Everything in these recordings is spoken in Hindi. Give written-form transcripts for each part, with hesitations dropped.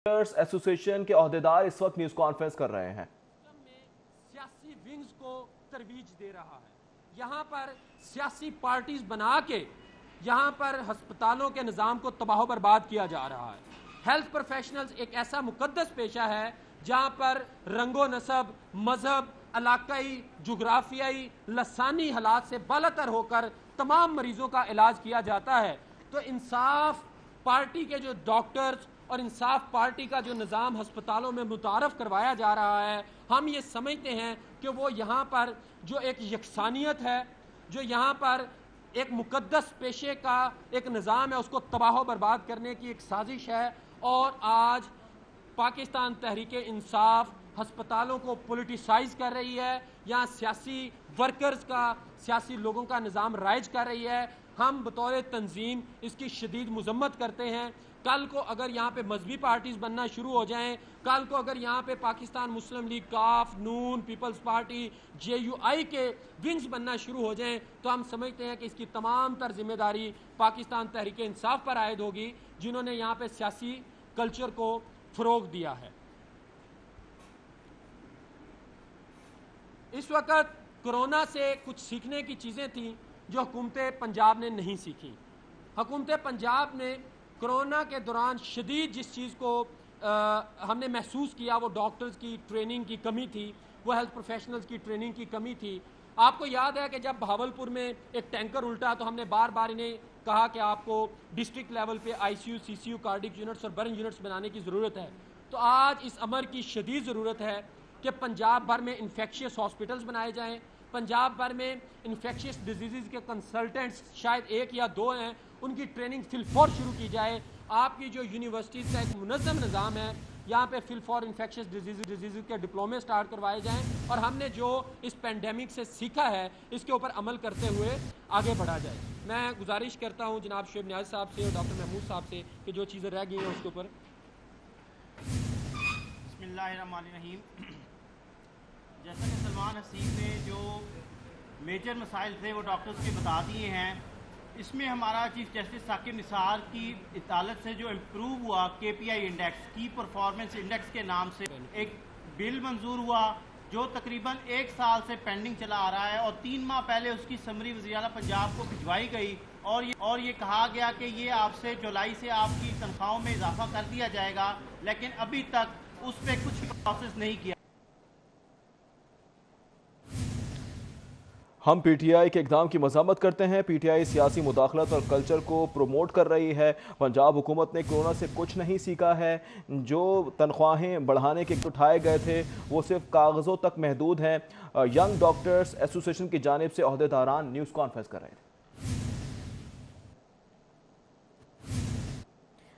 एसोसिएशन के अहदेदार इस वक्त न्यूज कॉन्फ्रेंस कर रहे हैं। सियासी विंग्स को तरवीज दे रहा है। यहाँ पर सियासी पार्टीज बना के यहाँ पर अस्पतालों के निज़ाम को तबाह बर्बाद किया जा रहा है। हेल्थ प्रोफेशनल्स एक ऐसा मुकद्दस पेशा है जहाँ पर रंगो नसब, मजहब, इलाकाई, जुग्राफियाई, लसानी हालात से बालातर होकर तमाम मरीजों का इलाज किया जाता है। तो इंसाफ पार्टी के जो डॉक्टर्स और इंसाफ पार्टी का जो निज़ाम अस्पतालों में मुतारफ़ करवाया जा रहा है, हम ये समझते हैं कि वो यहाँ पर जो एक यकसानियत है, जो यहाँ पर एक मुकद्दस पेशे का एक निज़ाम है, उसको तबाह बर्बाद करने की एक साजिश है। और आज पाकिस्तान तहरीक इंसाफ अस्पतालों को पोलिटिसाइज कर रही है, यहाँ सियासी वर्कर्स का, सियासी लोगों का निज़ाम राइज कर रही है। हम बतौर तंजीम इसकी शदीद मजम्मत करते हैं। कल को अगर यहाँ पे मजहबी पार्टीज बनना शुरू हो जाएं, कल को अगर यहाँ पे पाकिस्तान मुस्लिम लीग, काफ, नून, पीपल्स पार्टी, JUI के विंग्स बनना शुरू हो जाएं, तो हम समझते हैं कि इसकी तमाम तर जिम्मेदारी पाकिस्तान तहरीक इंसाफ पर आयद होगी, जिन्होंने यहाँ पे सियासी कल्चर को फरोग दिया है। इस वक्त कोरोना से कुछ सीखने की चीज़ें थी जो हुकूमत पंजाब ने नहीं सीखी। हुकूमत पंजाब ने कोरोना के दौरान शदीद जिस चीज़ को हमने महसूस किया, वो डॉक्टर्स की ट्रेनिंग की कमी थी, वो हेल्थ प्रोफेशनल्स की ट्रेनिंग की कमी थी। आपको याद है कि जब भावलपुर में एक टैंकर उल्टा तो हमने बार बार इन्हें कहा कि आपको डिस्ट्रिक्ट लेवल पे ICU, CCU, कार्डिक यूनिट्स और बर्न यूनिट्स बनाने की ज़रूरत है। तो आज इस अमर की शदीद ज़रूरत है कि पंजाब भर में इन्फेक्शियस हॉस्पिटल्स बनाए जाएँ। पंजाब भर में इन्फेक्शियस डिजीज़ के कंसल्टेंट्स शायद 1 या 2 हैं, उनकी ट्रेनिंग फिलफॉर शुरू की जाए। आपकी जो यूनिवर्सिटीज़ का एक मुनज़्ज़म निज़ाम है, यहाँ पे फिलफॉर इन्फेक्शियस डिजीज़ के डिप्लोमे स्टार्ट करवाए जाएँ और हमने जो इस पेंडेमिक से सीखा है इसके ऊपर अमल करते हुए आगे बढ़ा जाए। मैं गुजारिश करता हूँ जनाब शुएब नियाज़ साहब से और डॉक्टर महमूद साहब से कि जो चीज़ें रह गई हैं उसके ऊपर। बिस्मिल्लाहिर्रहमानिर्रहीम। जैसा कि सलमान हसीब ने जो मेजर मसाइल थे वो डॉक्टर्स के बता दिए हैं, इसमें हमारा चीफ जस्टिस साकिब निसार की इतालत से जो इम्प्रूव हुआ KPI इंडेक्स, की परफॉर्मेंस इंडेक्स के नाम से एक बिल मंजूर हुआ जो तकरीबन 1 साल से पेंडिंग चला आ रहा है और 3 माह पहले उसकी समरी वज़ीर आला पंजाब को भिजवाई गई और ये कहा गया कि ये आपसे जुलाई से आपकी तनख्वाहों में इजाफा कर दिया जाएगा, लेकिन अभी तक उस पर कुछ प्रोसेस नहीं किया। हम PTI के इक़दाम की मज़म्मत करते हैं। PTI सियासी मुदाखलत और कल्चर को प्रमोट कर रही है। पंजाब हुकूमत ने कोरोना से कुछ नहीं सीखा है। जो तनख्वाहें बढ़ाने के उठाए गए थे वो सिर्फ कागज़ों तक महदूद हैं। यंग डॉक्टर्स एसोसिएशन की जानिब से अहदेदारान न्यूज़ कॉन्फ्रेंस कर रहे थे।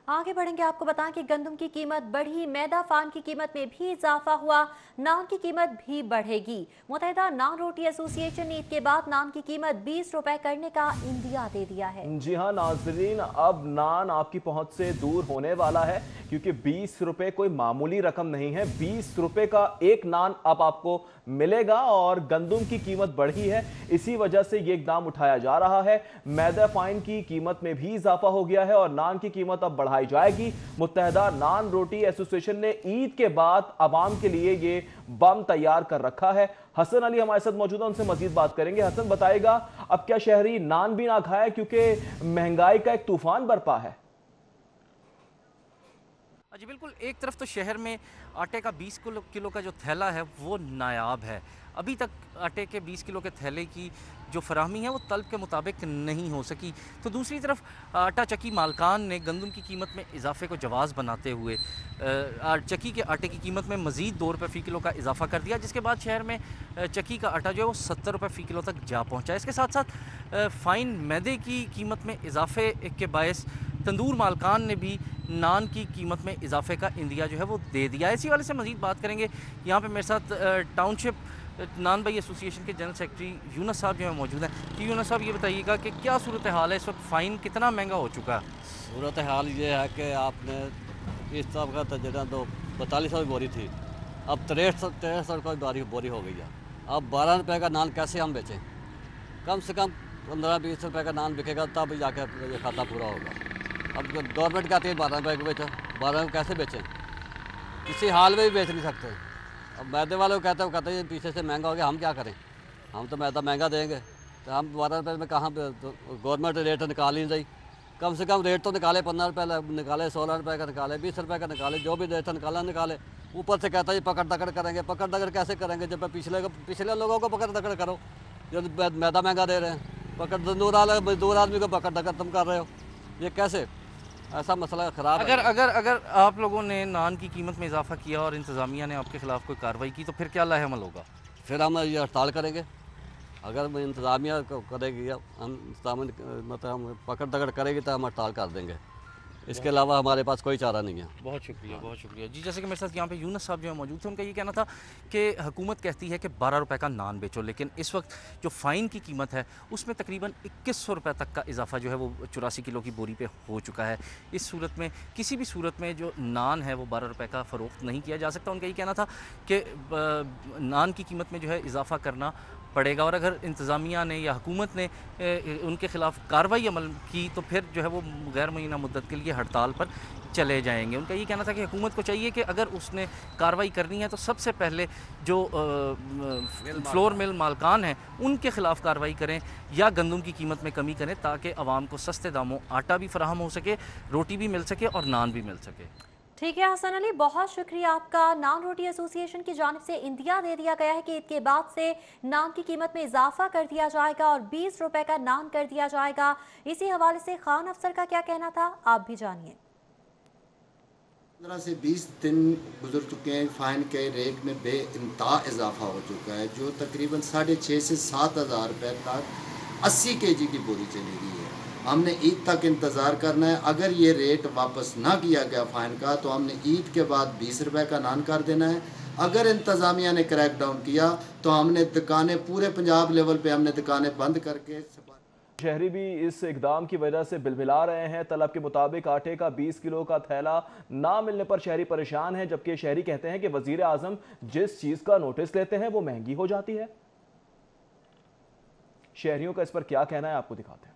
आगे बढ़ेंगे, आपको बताएं कि गंदम की कीमत बढ़ी, मैदा फान की कीमत में भी इजाफा हुआ, नान की कीमत भी बढ़ेगी। मुत्तहिदा नान रोटी एसोसिएशन ने ईद के बाद नान की कीमत 20 रुपए करने का इंदिया दे दिया है। जी हाँ नाजरीन, अब नान आपकी पहुंच से दूर होने वाला है क्योंकि 20 रुपए कोई मामूली रकम नहीं है। 20 रुपए का एक नान अब आपको मिलेगा और गंदम की कीमत बढ़ी है, इसी वजह से ये इकदाम उठाया जा रहा है। मैदा फाइन की कीमत में भी इजाफा हो गया है और नान की कीमत अब बढ़ाई जाएगी। मुत्तहिदा नान रोटी एसोसिएशन ने ईद के बाद आवाम के लिए ये बम तैयार कर रखा है। हसन अली हमारे साथ मौजूद है, उनसे मजीद बात करेंगे। हसन बताएगा, अब क्या शहरी नान भी ना खाए क्योंकि महंगाई का एक तूफान बरपा है? जी बिल्कुल, एक तरफ तो शहर में आटे का 20 किलो का जो थैला है वो नायाब है। अभी तक आटे के 20 किलो के थैले की जो फराहमी है वो तलब के मुताबिक नहीं हो सकी। तो दूसरी तरफ आटा चक्की मालकान ने गंदम की कीमत में इजाफे को जवाज़ बनाते हुए चक्की के आटे की कीमत में मज़ीद 2 रुपये फ़ी किलो का इजाफा कर दिया, जिसके बाद शहर में चक्की का आटा जो है वो 70 रुपये फ़ी किलो तक जा पहुँचा। इसके साथ साथ फ़ाइन मैदे की कीमत में इजाफे के बायस तंदूर मालकान ने भी नान की कीमत में इजाफे का इंदिया जो है वो दे दिया। इसी वाले से मज़ीद बात करेंगे। यहाँ पे मेरे साथ टाउनशिप नान भाई एसोसिएशन के जनरल सेक्रेटरी यूनुस साहब जो है मौजूद हैं। कि यूनुस साहब ये बताइएगा कि क्या सूरत हाल है इस वक्त, फ़ाइन कितना महंगा हो चुका है? सूरत हाल ये है कि आपने इस तरह का तजर्बा तो 4200 की बोरी थी, अब 6300 रुपये बोरी हो गई है। अब 12 रुपये का नान कैसे हम बेचें? कम से कम 15-20 रुपये का नान बिकेगा तब जाकर ये खाता पूरा होगा। अब गवर्नमेंट कहती है 12 रुपये को बेचो, 12 रुपये कैसे बेचें? किसी हाल में भी बेच नहीं सकते। अब मैदे वाले को कहते हैं पीछे से महंगा हो गया, हम क्या करें? हम तो मैदा महंगा देंगे तो हम 12 रुपये में कहाँ पे? तो गवर्नमेंट रेट निकाल ही नहीं रही। कम से कम रेट तो निकाले, 15 रुपये निकाले, 16 रुपये का निकाले, 20 रुपये का निकाले, जो भी रेट निकाले। ऊपर से कहता है पकड़ दकड़ करेंगे। पकड़ दकड़ कैसे करेंगे जब पिछले लोगों को पकड़ दकड़ करो जो मैदा महंगा दे रहे हैं। पकड़ मजदूर आदमी को पकड़ दकड़ तुम कर रहे हो, ये कैसे? ऐसा मसला ख़राब है। अगर आप लोगों ने नान की कीमत में इजाफा किया और इंतज़ामिया ने आपके खिलाफ कोई कार्रवाई की तो फिर क्या लाहेअमल होगा? फिर हम ये हड़ताल करेंगे। अगर इंतज़ामिया करेगी, हम मतलब हम पकड़ दकड़ करेगी तो हम हड़ताल कर देंगे। इसके अलावा हमारे पास कोई चारा नहीं है। बहुत शुक्रिया जी। जैसे कि मेरे साथ यहाँ पे यूनुस साहब जो है मौजूद थे, उनका ये कहना था कि हुकूमत कहती है कि 12 रुपये का नान बेचो, लेकिन इस वक्त जो फ़ाइन की कीमत है उसमें तकरीबन 2100 रुपये तक का इजाफा जो है वो 84 किलो की बोरी पे हो चुका है। इस सूरत में किसी भी सूरत में जो नान है वो 12 रुपये का फ़रोख्त नहीं किया जा सकता। उनका ये कहना था कि नान की कीमत में जो है इजाफा करना पड़ेगा और अगर इंतज़ामिया ने या हुकूमत ने उनके ख़िलाफ़ कार्रवाई अमल की तो फिर जो है वो गैर मुअय्यना मुद्दत के लिए हड़ताल पर चले जाएंगे। उनका ये कहना था कि हुकूमत को चाहिए कि अगर उसने कार्रवाई करनी है तो सबसे पहले जो फ्लोर मिल मालकान हैं उनके ख़िलाफ़ कार्रवाई करें या गंदम की कीमत में कमी करें ताकि आवाम को सस्ते दामों आटा भी फराहम हो सके, रोटी भी मिल सके और नान भी मिल सके। ठीक है हसन अली, बहुत शुक्रिया आपका। नान रोटी एसोसिएशन की जानिब से इंदिया दे दिया गया है कि ईद के बाद से नान की कीमत में इजाफा कर दिया जाएगा और 20 रुपए का नान कर दिया जाएगा। इसी हवाले से खान अफसर का क्या कहना था, आप भी जानिए। 15 से 20 दिन गुजर चुके हैं, फ़ाइन के रेट में बेइंतहा इजाफा हो चुका है, जो तकरीबन 6,500 से 7,000 रुपये तक 80 kg की बोरी चली गई है। हमने ईद तक इंतज़ार करना है। अगर ये रेट वापस ना किया गया फ़ाइन का तो हमने ईद के बाद 20 रुपये का नान कर देना है। अगर इंतज़ामिया ने क्रैक डाउन किया तो हमने दुकानें पूरे पंजाब लेवल पे हमने दुकानें बंद करके। शहरी भी इस इकदाम की वजह से बिलबिला रहे हैं। तलब के मुताबिक आटे का 20 किलो का थैला ना मिलने पर शहरी परेशान है, जबकि शहरी कहते हैं कि वजीर आजम जिस चीज़ का नोटिस लेते हैं वो महंगी हो जाती है। शहरियों का इस पर क्या कहना है आपको दिखाते हैं।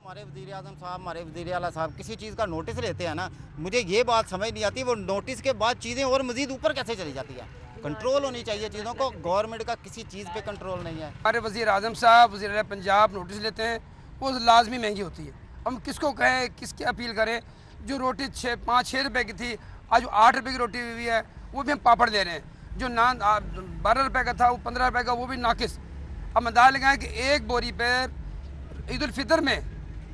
हमारे वज़ीर आज़म साहब, हमारे वज़ीर आला साहब किसी चीज़ का नोटिस लेते हैं ना, मुझे ये बात समझ नहीं आती वो नोटिस के बाद चीज़ें और मज़ीद ऊपर कैसे चली जाती है। कंट्रोल होनी चाहिए चीज़ों को, गवर्नमेंट का किसी चीज़ पे कंट्रोल नहीं है। हमारे वज़ीर आज़म साहब, वज़ीर आला पंजाब नोटिस लेते हैं, वो लाजमी महंगी होती है। हम किसको कहें, किसकी अपील करें? जो रोटी 5-6 रुपये की थी आज 8 रुपये की रोटी हुई है, वो भी हम पापड़ दे रहे हैं। जो नान 12 रुपये का था वो 15 रुपये का, वो भी नाकिस। अब अंदाज़ लगाएं कि एक बोरी पर ईद उल फितर में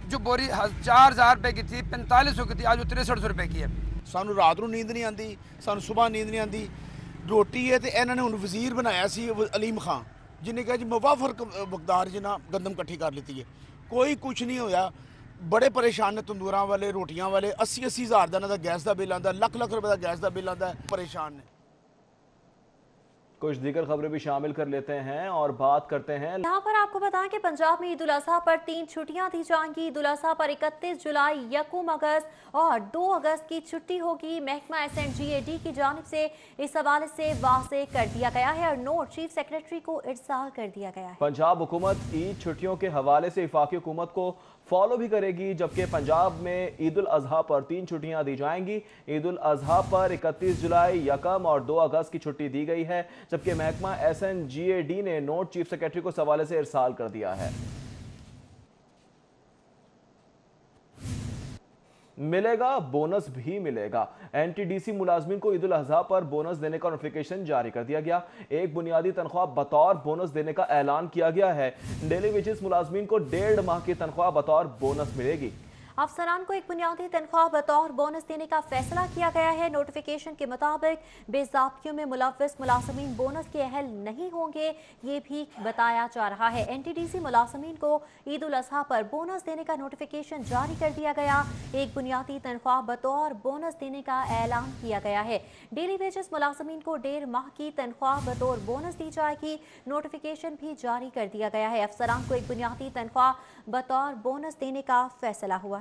जो बोरी 4,000 रुपये की थी 4500 की थी, आज वो 6300 रुपये की है। सानू रात को नींद नहीं आती, सानू सुबह नींद नहीं आती। रोटी है तो इन्होंने हुण वजीर बनाया सी अलीम खान, जिन्हें कहा जी मुवाफर मकदार जिन्हें गंदम कट्ठी कर ली है। कोई कुछ नहीं होया। बड़े परेशान ने तंदूर वाले, रोटियां वाले। 80-80 हज़ार का इन्हों गैस का बिल आता, लख रुपये का गैस का बिल आता, परेशान ने। कुछ दीगर खबरें भी शामिल कर लेते हैं और बात करते हैं। यहाँ पर आपको बताएं कि पंजाब में ईद उल अजहा पर 3 छुट्टियां दी जाएंगी। ईद उल अजहा पर 31 जुलाई, 1 अगस्त और 2 अगस्त की छुट्टी होगी। महकमा SNGAD की जानिब से इस हवाले से वाज़ेह कर दिया गया है और नोट चीफ सेक्रेटरी को इरसाल कर दिया गया है। पंजाब हुकूमत ईद छुट्टियों के हवाले से वफाकी हुकूमत को फॉलो भी करेगी, जबकि पंजाब में ईद उल अजहा पर 3 छुट्टियां दी जाएंगी। ईद उल अजहा पर 31 जुलाई, 1 और 2 अगस्त की छुट्टी दी गई है, जबकि महकमा SNGAD ने नोट चीफ सेक्रेटरी को इस हवाले से इरसाल कर दिया है। मिलेगा बोनस भी मिलेगा। NTDC मुलाजमीन को ईद उल अजहा पर बोनस देने का नोटिफिकेशन जारी कर दिया गया। एक बुनियादी तनख्वाह बतौर बोनस देने का ऐलान किया गया है। डेली वेजेस मुलाजमीन को 1.5 माह की तनख्वाह बतौर बोनस मिलेगी। अफसरान को एक बुनियादी तनख्वाह बतौर बोनस देने का फैसला किया गया है। नोटिफिकेशन के मुताबिक बेज़ाब्तियों में मुलव्वस मुलाजमीन बोनस के अहल नहीं होंगे, ये भी बताया जा रहा है। NTDC मुलाजमीन को ईद उल अजहा पर बोनस देने का नोटिफिकेशन जारी कर दिया गया। एक बुनियादी तनख्वाह बतौर बोनस देने का ऐलान किया गया है। डेली वेजेस मुलाजमीन को 1.5 माह की तनख्वाह बतौर बोनस दी जाएगी। नोटिफिकेशन भी जारी कर दिया गया है। अफसरान को एक बुनियादी तनख्वाह बतौर बोनस देने का फैसला हुआ है।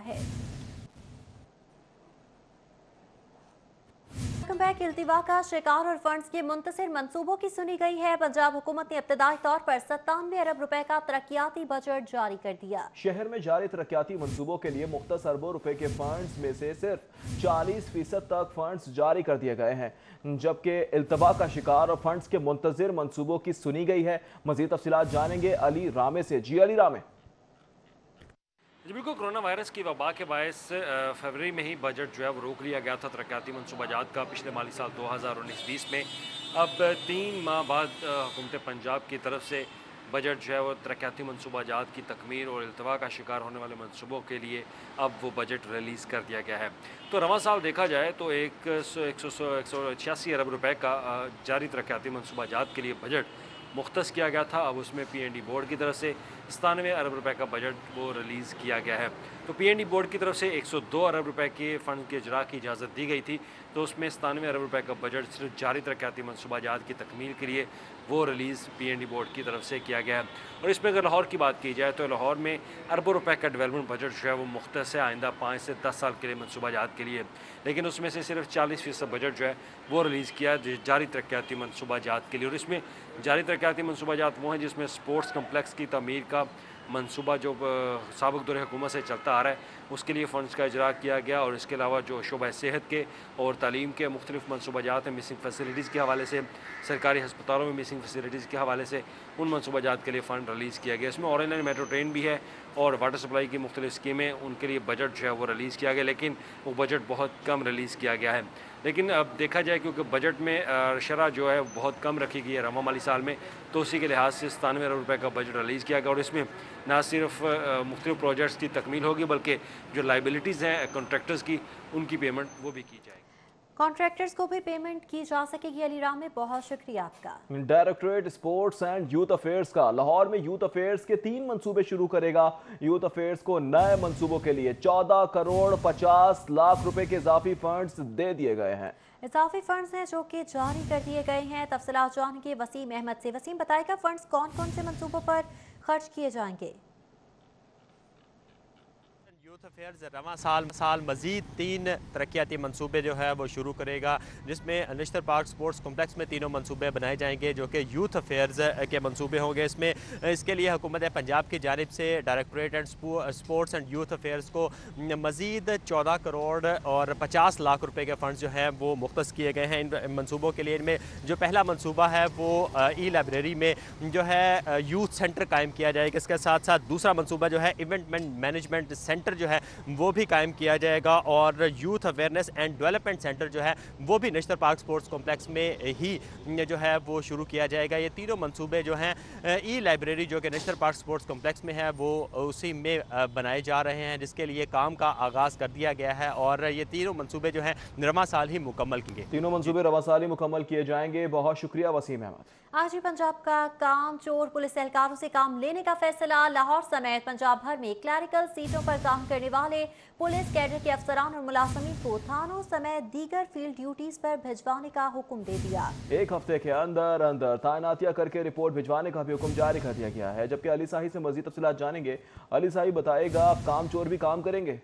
बैंक इल्तिवा का शिकार और फंड्स के मुंतसिर मंसूबों की सुनी गई है। पंजाब हुकूमत ने इब्तदाई तौर पर 97 अरब रुपए का तरक्याती बजट जारी कर दिया। शहर में जारी तरक्याती मंसूबों के लिए मुख्तस अरबों रुपए के फंड्स में से सिर्फ 40% तक फंड्स जारी कर दिए गए हैं, जबकि इल्तिवा का शिकार और फंड्स के मुंतजिर मंसूबों की सुनी गई है। मजीद तफसीलात जानेंगे अली रामे से। जी अली रामे। जी बिल्कुल, कोरोना वायरस की वबा के बायस फरवरी में ही बजट जो है वो रोक लिया गया था तरक्याती मनसूबाजात का पिछले माली साल 2019-20 में। अब 3 माह बाद हुकूमत पंजाब की तरफ से बजट जो है वो तरक्याती मनसूबाजात की तकमील और इल्तिवा का शिकार होने वाले मनसूबों के लिए अब वो बजट रिलीज़ कर दिया गया है। तो रवां साल देखा जाए तो 186 अरब रुपए का जारी तरक्याती मनसूबाजात के लिए बजट मुख्तस किया गया था। अब उसमें PND बोर्ड की तरफ से 97 अरब रुपए का बजट वो रिलीज़ किया गया है। तो PND बोर्ड की तरफ से 102 अरब रुपए के फ़ंड के इजरा की इजाज़त दी गई थी, तो उसमें 97 अरब रुपए का बजट सिर्फ जारी तरक्याती मनसूबाजात की तकमील के लिए वो रिलीज़ PND बोर्ड की तरफ से किया गया है। और इसमें अगर लाहौर की बात की जाए तो लाहौर में अरबों रुपए का डेवलपमेंट बजट जो है वो मुख्तस है आइंदा 5 से 10 साल के लिए मनसूबाजात के लिए, लेकिन उसमें से सिर्फ 40% बजट जो है वो रिलीज़ किया जारी तरक्याती मनसूबाजात के लिए। और इसमें जारी तरक्याती मनसूबाजात वो हैं जिसमें स्पोर्ट्स कम्प्लेक्स की तमीर का मनसूबा जो साबिक़ दौर हुकूमत से चलता आ रहा है उसके लिए फ़ंड्स का इजरा किया गया। और इसके अलावा जो शोबा सेहत के और तालीम के मुख्तलिफ मनसूबाजात हैं, मिसिंग फैसिलिटीज़ के हवाले से, सरकारी हस्पतालों में मिसिंग फैसिलिटीज़ के हवाले से उन मनसूबाजात के लिए फ़ंड रिलीज़ किया गया। इसमें ऑरेंज लाइन मेट्रो ट्रेन भी है और वाटर सप्लाई की मुख्तलिफ स्कीमें, उनके लिए बजट जो है वो रिलीज़ किया गया, लेकिन वो बजट बहुत कम रिलीज़ किया गया है। लेकिन अब देखा जाए क्योंकि बजट में शरह जो है बहुत कम रखी गई है रवां माली साल में, तो उसी के लिहाज से 97 अरब रुपए का बजट रिलीज़ किया गया। और इसमें ना सिर्फ मुख्तलिफ प्रोजेक्ट्स की तकमील होगी बल्कि जो लाइबिलिटीज़ हैं कॉन्ट्रैक्टर्स की, उनकी पेमेंट वो भी की जाएगी। कॉन्ट्रैक्टर्स को भी पेमेंट की जा सकेगी। अली राम में बहुत शुक्रिया आपका। Directorate sports and youth affairs का लाहौर में यूथ अफेयर्स के 3 मंसूबे शुरू करेगा। यूथ अफेयर्स को नए मंसूबों के लिए 14 करोड़ 50 लाख रुपए के इजाफी फंड्स दे दिए गए हैं। इजाफी फंड्स हैं जो कि जारी कर दिए गए हैं। तफसीलात जानेंगे वसीम अहमद से। वसीम, बताएगा फंड्स कौन कौन से मंसूबों पर खर्च किए जाएंगे? यूथ अफेयर्स रवां साल मज़ीद 3 तरक्याती मनसूबे जो है वो शुरू करेगा, जिसमें नश्तर पार्क स्पोर्ट्स कॉम्प्लेक्स में 3 मंसूबे बनाए जाएंगे जो कि यूथ अफेयर्स के मंसूबे होंगे। इसके लिए हुकूमत पंजाब की जानिब से directorate and sports and youth affairs को मज़ीद 14 करोड़ और 50 लाख रुपए के फ़ंड्स जो हैं वो मुख्तस किए गए हैं इन मंसूबों के लिए। इनमें जो पहला मंसूबा है वो ई-लाइब्रेरी में जो है यूथ सेंटर कायम किया जाएगा। इसके साथ साथ दूसरा मंसूबा जो है इवेंट मैनेजमेंट सेंटर जो है वो भी कायम किया जाएगा और youth awareness and development centre जो है वो भी नश्तर पार्क स्पोर्ट्स कॉम्प्लेक्स में ही जो है वो शुरू किया जाएगा। ये तीनों मंसूबे जो हैं ई लाइब्रेरी जो कि नश्तर पार्क स्पोर्ट्स कॉम्प्लेक्स में है वो उसी में बनाए जा रहे हैं, जिसके लिए काम का आगाज़ कर दिया गया है और ये तीनों मंसूबे जो हैं रवां साल ही मुकम्मल किए। तीनों मंसूबे रवां साल ही मुकम्मल किए जाएंगे। बहुत शुक्रिया वसीम अहमद। आज ही पंजाब का काम चोर पुलिस एहलकारों से काम लेने का फैसला। लाहौर समेत पंजाब भर में क्लैरिकल सीटों पर काम करने वाले पुलिस कैडर के अफसरान और मुलाजमीन को थानों समेत दीगर फील्ड ड्यूटीज पर भिजवाने का हुक्म दे दिया। 1 हफ्ते के अंदर अंदर तैनातियां करके रिपोर्ट भिजवाने का भी हुक्म जारी कर दिया गया है। जबकि अली साही से मजीद तफसीलात जानेंगे। अली साही बताएगा काम चोर भी काम करेंगे?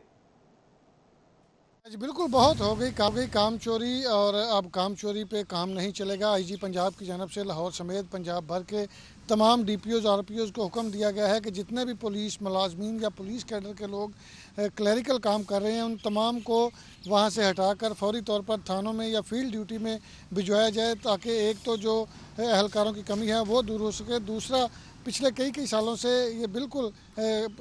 बिल्कुल, बहुत हो गई काम चोरी और अब काम चोरी पे काम नहीं चलेगा। आईजी पंजाब की जानब से लाहौर समेत पंजाब भर के तमाम DPOs RPOs को हुक्म दिया गया है कि जितने भी पुलिस मुलाजमीन या पुलिस कैडर के लोग क्लरिकल काम कर रहे हैं उन तमाम को वहाँ से हटाकर फौरी तौर पर थानों में या फील्ड ड्यूटी में भिजवाया जाए, ताकि एक तो जो एहलकारों की कमी है वो दूर हो सके, दूसरा पिछले कई सालों से ये बिल्कुल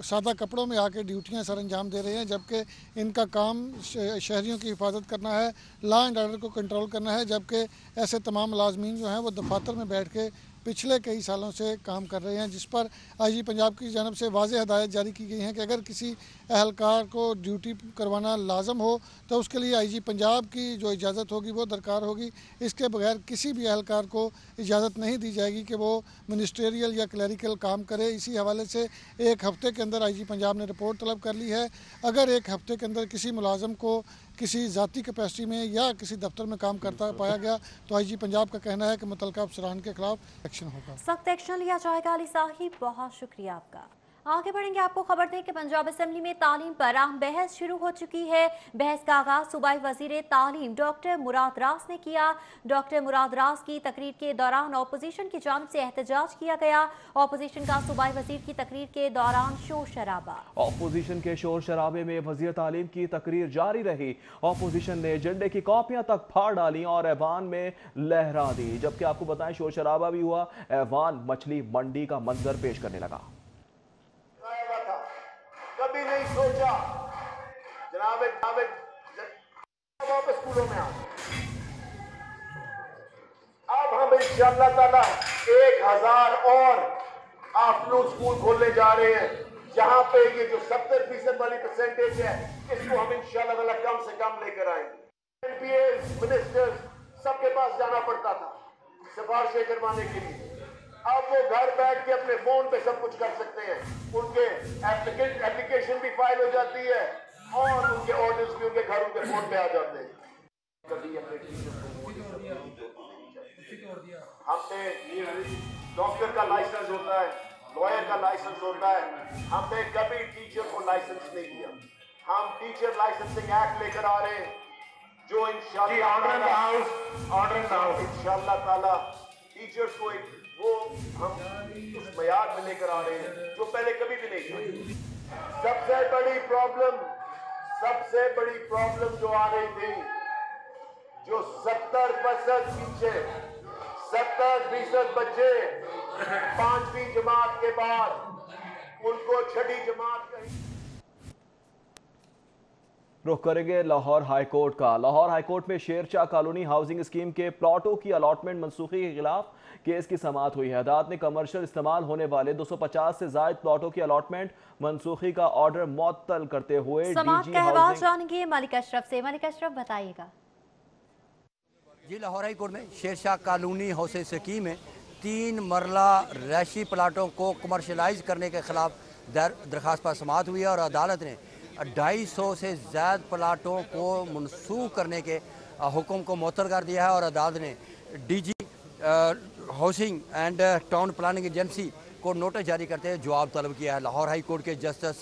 सादा कपड़ों में आके ड्यूटियां सर अंजाम दे रहे हैं, जबकि इनका काम शहरियों की हिफाजत करना है, लॉ एंड ऑर्डर को कंट्रोल करना है। जबकि ऐसे तमाम मुलाजमीन जो हैं वो दफातर में बैठ के पिछले कई सालों से काम कर रहे हैं, जिस पर आईजी पंजाब की जानब से वाज़ेह हदायत जारी की गई हैं कि अगर किसी एहलकार को ड्यूटी करवाना लाजम हो तो उसके लिए आईजी पंजाब की जो इजाज़त होगी वो दरकार होगी। इसके बगैर किसी भी एहलकार को इजाज़त नहीं दी जाएगी कि वो मिनिस्ट्रियल या क्लरिकल काम करे। इसी हवाले से 1 हफ्ते के अंदर आईजी पंजाब ने रिपोर्ट तलब कर ली है। अगर 1 हफ्ते के अंदर किसी मुलाजम को किसी ज़ाती कैपेसिटी में या किसी दफ्तर में काम करता पाया गया तो आईजी पंजाब का कहना है कि मुतलका अफसरान के खिलाफ एक्शन होगा, सख्त एक्शन लिया जाएगा। अली साहिब बहुत शुक्रिया आपका। आगे बढ़ेंगे। आपको खबर दें कि पंजाब असेंबली में तालीम पर अहम बहस शुरू हो चुकी है। बहस का आगाज सूबाई वजीर तालीम डॉक्टर मुराद रास ने किया। डॉक्टर मुराद रास की तकरीर के दौरान अपोजिशन की जानिब से एहतजाज किया गया। अपोजिशन का सूबाई वजीर की तकरीर के दौरान शोर शराबा। अपोजिशन के शोर शराबे में वजीर तालीम की तकरीर जारी रही। अपोजिशन ने झंडे की कॉपियां तक फाड़ डाली और ऐवान में लहरा दी। जबकि आपको बताएं शोर शराबा भी हुआ। ऐवान मछली मंडी का मंजर पेश करने लगा। कभी नहीं सोचा जनाब वापस स्कूलों में आ। अब हम इंशाअल्लाह ताला 1000 और आफ्टरनून स्कूल खोलने जा रहे हैं, जहां पे ये जो 70% वाली परसेंटेज है इसको हम इंशाअल्लाह ताला कम से कम लेकर आएंगे। एमपीएस मिनिस्टर्स सबके पास जाना पड़ता था सिफारिशें करवाने के लिए। अब वो घर बैठ के अपने फोन पे सब कुछ कर सकते हैं। उनके एप्लीकेशन भी फाइल हो जाती है और उनके ऑर्डर्स भी उनके घर उनके फोन पे आ जाते हैं। कभी अपने टीचर हमने डॉक्टर का लाइसेंस होता है, लॉयर का लाइसेंस होता है, हमने कभी टीचर को लाइसेंस नहीं दिया। हम टीचर लाइसेंसिंग एक्ट लेकर आ रहे हैं जो इंशाअल्लाह ताला टीचर्स को वो हम उस मयार में लेकर आ रहे हैं जो पहले कभी भी नहीं था। सबसे बड़ी प्रॉब्लम जो आ रही थी, जो 70% पीछे 70% बच्चे 5वीं जमात के बाद उनको 6ठी जमात कही। रुख करेंगे लाहौर हाईकोर्ट का। लाहौर हाईकोर्ट में शेरशाह कॉलोनी हाउसिंग स्कीम के प्लॉटों की अलॉटमेंट मनसूखी के खिलाफ केस की समाअत हुई है। अदालत ने कमर्शियल इस्तेमाल होने वाले 250 से ज्यादा प्लॉटों की अलॉटमेंट मनसूखी का ऑर्डर मुअत्तल करते हुए समाअत का अहवाल जानेंगे मलिक अशरफ से। मलिक अशरफ बताइएगा। जी, लाहौर हाई कोर्ट में शेरशाह कॉलोनी हाउसिंग स्कीम में 3 मरला रैशी प्लाटों को कमर्शलाइज करने के खिलाफ दरख्वास्त पर समाअत हुई है और अदालत ने 250 से ज़्यादा प्लाटों को मनसूख करने के हुक्म को मुअत्तल कर दिया है और अदालत ने DG housing and town planning agency को नोटिस जारी करते हुए जवाब तलब किया है। लाहौर हाई कोर्ट के जस्टिस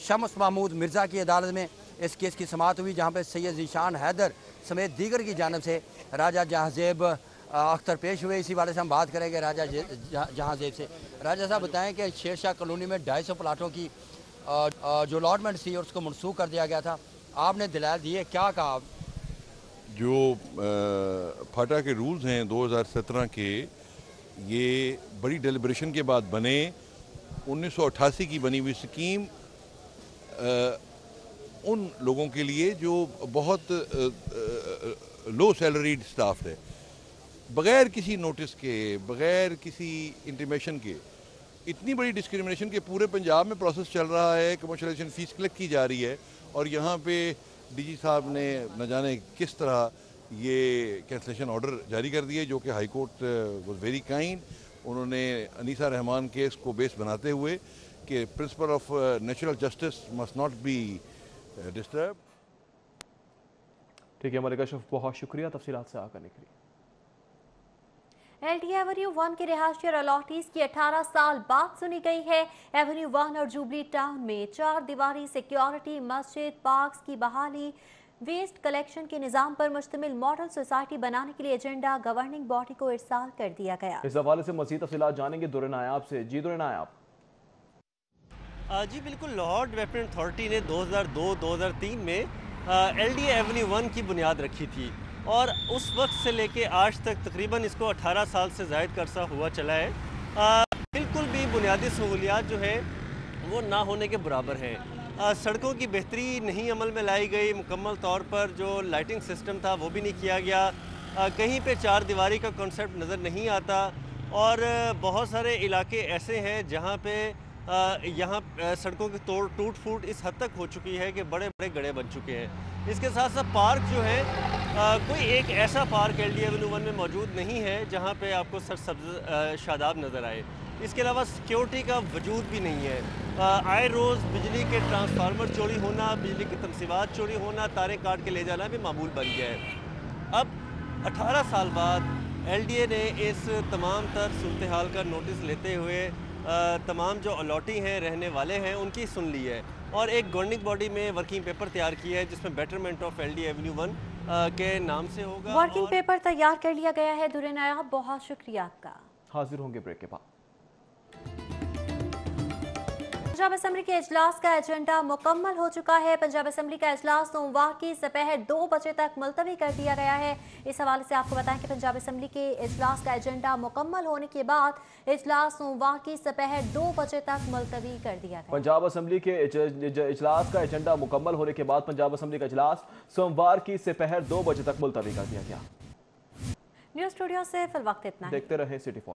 शम्स महमूद मिर्ज़ा की अदालत में इस केस की समाअत हुई, जहाँ पर सैयद ज़ीशान हैदर समेत दीगर की जानिब से राजा जहांजेब अख्तर पेश हुए। इसी वाले से हम बात करेंगे राजा जहांजेब से। राजा साहब बताएं कि शेरशाह कॉलोनी में 250 प्लाटों की जो अलॉटमेंट थी उसको मनसूख कर दिया गया था, आपने दलाल दिए, क्या कहा? जो फाटा के रूल्स हैं 2017 के, ये बड़ी डेलिब्रेशन के बाद बने। 1988 की बनी हुई स्कीम उन लोगों के लिए जो बहुत लो सैलरीड स्टाफ है, बग़ैर किसी नोटिस के, बग़ैर किसी इंटीमेशन के, इतनी बड़ी डिस्क्रिमिनेशन के पूरे पंजाब में प्रोसेस चल रहा है। कमर्शलाइजेशन फ़ीस कलेक्ट की जा रही है और यहाँ पे डीजी साहब ने न जाने किस तरह ये कैंसलेशन ऑर्डर जारी कर दिए, जो कि high court was very kind. उन्होंने अनीसा रहमान केस को बेस बनाते हुए कि principle of natural justice must not be disturb. ठीक है मलिक अशरफ, बहुत शुक्रिया तफसीलात से आकर के लिए। LD एवेन्यू 1 के रिहायशी और अलॉटीज की 18 साल बाद सुनी गई है। एवेन्यू 1 और जुबली टाउन में 4 दीवारी सिक्योरिटी, मस्जिद, पार्क्स की बहाली, वेस्ट कलेक्शन के निज़ाम पर मुश्तमिल मॉडल सोसाइटी बनाने के लिए एजेंडा गवर्निंग बॉडी को इरसाल कर दिया गया। इस हवाले से मज़ीद तफसीलात जानेंगे दुर्रे नायाब से। जी दुर्रे नायाब। जी बिल्कुल, लाहौर डेवलपमेंट अथॉरिटी ने 2002-2003 में LD एवेन्यू 1 की बुनियाद रखी थी और उस वक्त से लेके आज तक तकरीबन इसको 18 साल से ज़ायद का अरसा हुआ चला है। बिल्कुल भी बुनियादी सहूलियात जो है वो ना होने के बराबर हैं। सड़कों की बेहतरी नहीं अमल में लाई गई, मुकम्मल तौर पर जो लाइटिंग सिस्टम था वो भी नहीं किया गया। कहीं पे 4 दीवारी का कॉन्सेप्ट नज़र नहीं आता और बहुत सारे इलाके ऐसे हैं जहाँ पे यहाँ सड़कों की टूट फूट इस हद तक हो चुकी है कि बड़े बड़े गड्ढे बन चुके हैं। इसके साथ साथ पार्क जो है कोई एक ऐसा पार्क LD एवेन्यू 1 में मौजूद नहीं है जहाँ पे आपको सरसब्ज़ शादाब नज़र आए। इसके अलावा सिक्योरिटी का वजूद भी नहीं है। आए रोज़ बिजली के ट्रांसफार्मर चोरी होना, बिजली की तनसीबात चोरी होना, तारें काट के ले जाना भी मामूल बन गया है। अब 18 साल बाद LDA ने इस तमाम तर सूरत हाल का नोटिस लेते हुए तमाम जो अलॉटी हैं रहने वाले हैं उनकी सुन ली है और एक गवर्निंग बॉडी में वर्किंग पेपर तैयार किया है जिसमें बेटरमेंट ऑफ LD एवेन्यू 1 के नाम से होगा। वर्किंग पेपर तैयार कर लिया गया है। दुर्रे नायाब, बहुत शुक्रिया आपका। हाजिर होंगे ब्रेक के बाद। पंजाब असेंबली के इजलास का एजेंडा मुकम्मल हो चुका है। पंजाब असेंबली का इजलास सोमवार की दोपहर 2 बजे तक मुलतवी कर दिया गया है। इस हवाले से आपको बताएं कि पंजाब असेंबली के इजलास का एजेंडा मुकम्मल होने के बाद इजलास सोमवार की दोपहर 2 बजे तक मुलतवी कर दिया गया। पंजाब असेंबली के इजलास का एजेंडा मुकम्मल होने के बाद पंजाब असेंबली का इजलास सोमवार की दोपहर 2 बजे तक मुलतवी कर दिया गया। न्यूज़ स्टूडियो से फिल वक्त इतना। देखते रहे सिटी फॉर।